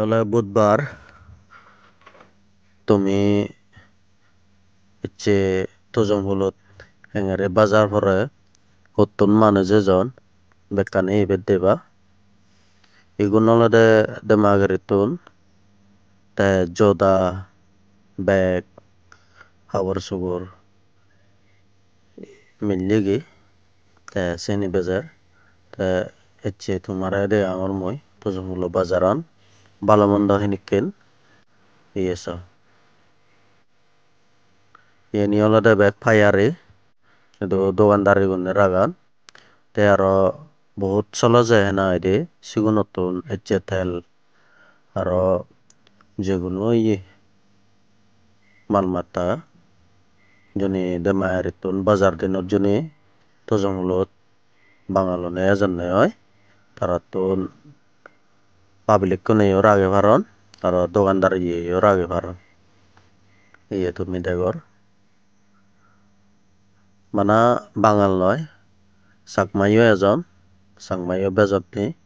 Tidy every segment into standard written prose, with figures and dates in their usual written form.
হলে বুধবার তুমি তোজং হলত এঙারে বাজার পরে হতুন মানুষ যেজন বেকানি ইবেদ দেবা ইগুন অলরে দেমাগেরিতুন তে joda bag habor subor milligi te seni bejer te tumare de angor moi tujung hulo bajaran balo mondo hinikken iyesa yeni olode bag payari edo dogandari gunne ragan te aro বহুত চলা যায় না এডি সিগুনতুন tel aro যেগুলো মালমাতা joni demayaritun bazar dinot joni tojongulot bangalone ejonne oi taratun public ko neyo rage paron aro dogandar yeyo rage paron iye tumi degor mana bangal noi sakmayo ejon sakmayo bejotni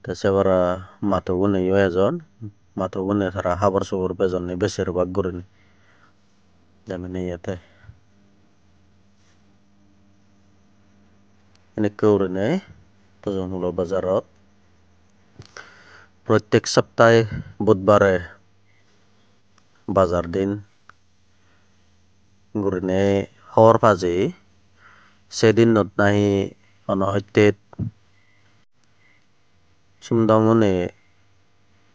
te sebara matoguneyo ejon matogune tara habor subor bejonni beserbak gurinei jamani iyete এনেকে urinei tojonghulo bazarot প্রত্যেক সপ্তাহে বুধবারে বাজার দিন gurinei hor paji sedinnot nahi ono hoitet sumdamoni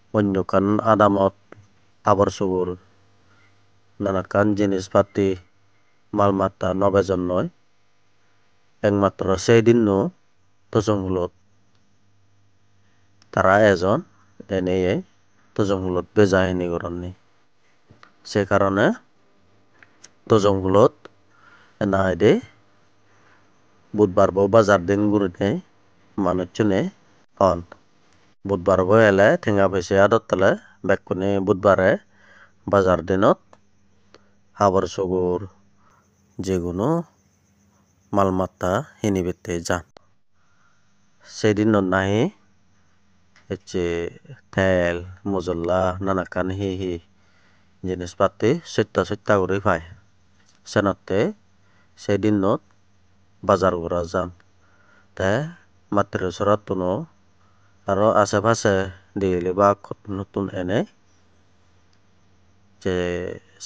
onnokan adamot habor subor nanakkan jinis pati mal mata nobejonnoi ekmatro sedinno tojongulot tara ejon eneye tojongulot beja hini goronni se karone tojongulot enaide বুধবার bo bazar din gurinei manucchune hon বুধবার bo ele tenga pese adottole bekkuni বুধবারে bazar dinot habor subor jeguno mal mata hinibette jan sedinnot nahi tel mojolla nanakkan hi jinis pati sotta sotta guri pai senotte sedinnot bazar gora jan te mattre sorattuno aro ashe pashe digilibak notun enei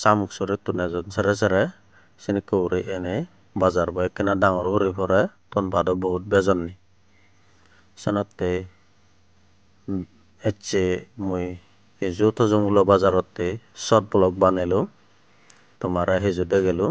samuk sorettun ejon sere sere senekke uri enei bazar bo ekkena dangor guri pore tonmado বহুত bejonni senotte mui heju tojonghulo bazarotte short vlog banelo tomare hejude gelo.